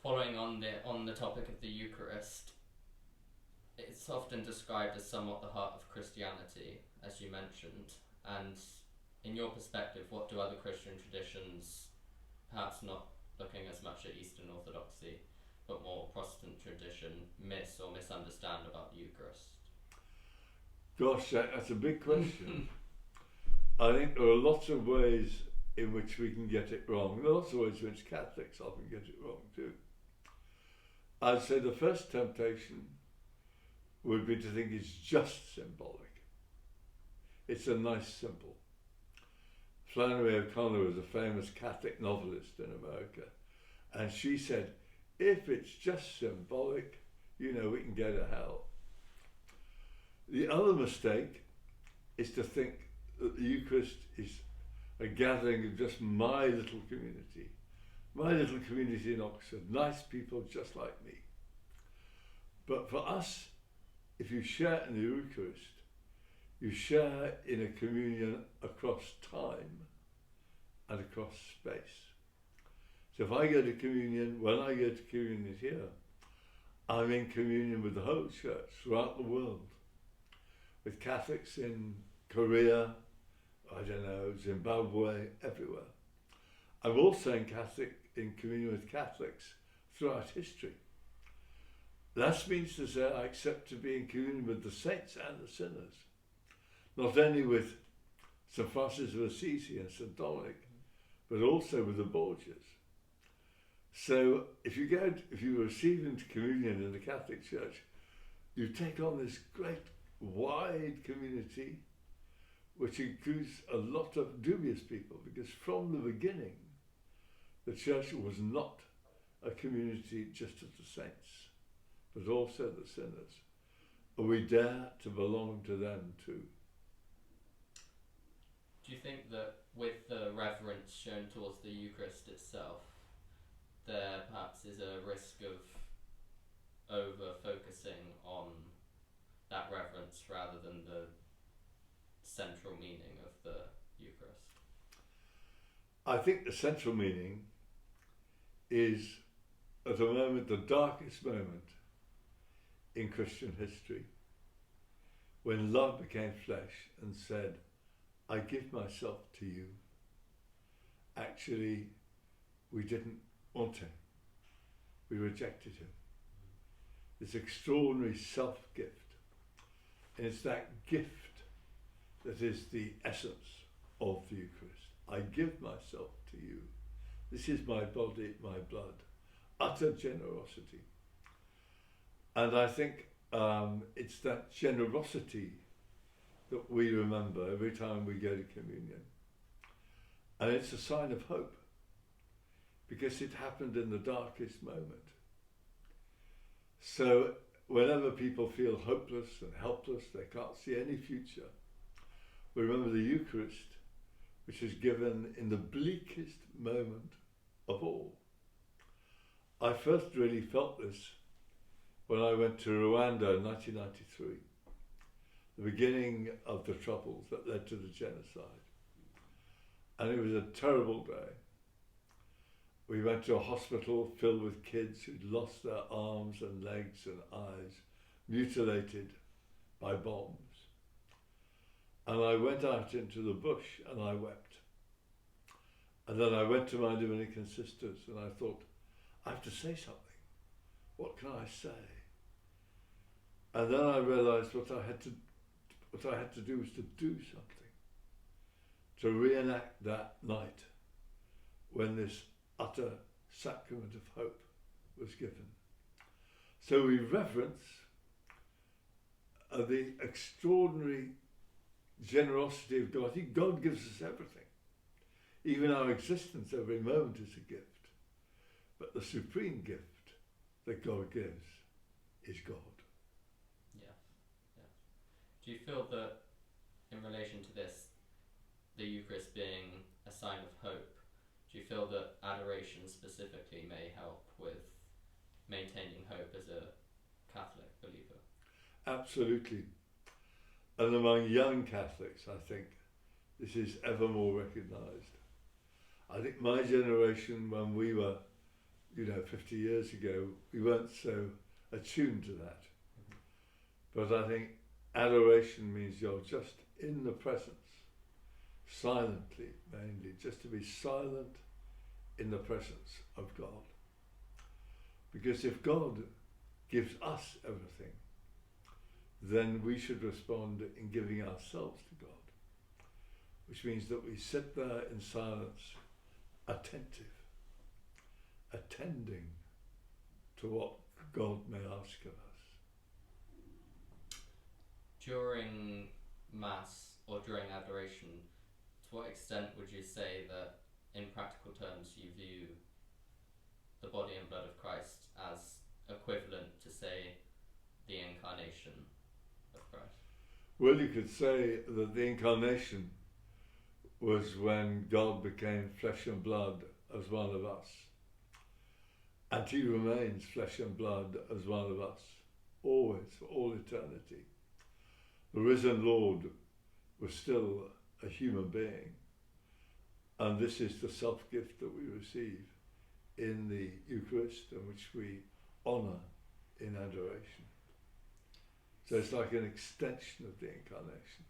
Following on the topic of the Eucharist, it's often described as somewhat the heart of Christianity, as you mentioned. And in your perspective, what do other Christian traditions, perhaps not looking as much at Eastern Orthodoxy, but more Protestant tradition, miss or misunderstand about the Eucharist? Gosh, that's a big question. I think there are lots of ways in which we can get it wrong. There are lots of ways in which Catholics often get it wrong too. I'd say the first temptation would be to think it's just symbolic. It's a nice symbol. Flannery O'Connor was a famous Catholic novelist in America, and she said, if it's just symbolic, we can go to hell. The other mistake is to think that the Eucharist is a gathering of just my little community in Oxford, nice people just like me. But for us, if you share in the Eucharist, you share in a communion across time and across space. So if I go to communion, when I go to communion here, I'm in communion with the whole church throughout the world, with Catholics in Korea, Zimbabwe, everywhere. I'm also in communion with Catholics throughout history. That means to say I accept to be in communion with the saints and the sinners, not only with St. Francis of Assisi and St. Dominic, but also with the Borgias. So if you receive into communion in the Catholic Church, you take on this great wide community which includes a lot of dubious people, because from the beginning the Church was not a community just of the saints, but also the sinners. And we dare to belong to them too. Do you think that with the reverence shown towards the Eucharist itself, there perhaps is a risk of over-focusing on that reverence rather than the central meaning of the Eucharist? I think the central meaning is, at the moment, the darkest moment in Christian history, when love became flesh and said, I give myself to you. Actually, we didn't want him. We rejected him. This extraordinary self-gift. And it's that gift that is the essence of the Eucharist. I give myself to you. This is my body, my blood. Utter generosity. And I think it's that generosity that we remember every time we go to communion. And it's a sign of hope, because it happened in the darkest moment. So whenever people feel hopeless and helpless, they can't see any future, we remember the Eucharist, which is given in the bleakest moment of all. I first really felt this when I went to Rwanda in 1993, the beginning of the troubles that led to the genocide. And it was a terrible day. We went to a hospital filled with kids who'd lost their arms and legs and eyes, mutilated by bombs. And I went out into the bush and I wept. And then I went to my Dominican sisters and I thought, I have to say something. What can I say? And then I realized what I had to do was to do something, to reenact that night when this utter sacrament of hope was given. So we reverence the extraordinary generosity of God. I think God gives us everything. Even our existence, every moment, is a gift. But the supreme gift that God gives is God. Do you feel that, in relation to this, the Eucharist being a sign of hope, do you feel that adoration specifically may help with maintaining hope as a Catholic believer? Absolutely. And among young Catholics, I think this is ever more recognised. I think my generation, when we were 50 years ago, we weren't so attuned to that. But I think adoration means you're just in the presence, silently, mainly, just to be silent in the presence of God. Because if God gives us everything, then we should respond in giving ourselves to God, which means that we sit there in silence, attentive, attending to what God may ask of us. During Mass or during adoration, to what extent would you say that in practical terms you view the body and blood of Christ as equivalent to, say, the Incarnation of Christ? Well, you could say that the Incarnation was when God became flesh and blood as one of us. And he remains flesh and blood as one of us, always, for all eternity. The risen Lord was still a human being. And this is the self-gift that we receive in the Eucharist, and which we honour in adoration. So it's like an extension of the Incarnation.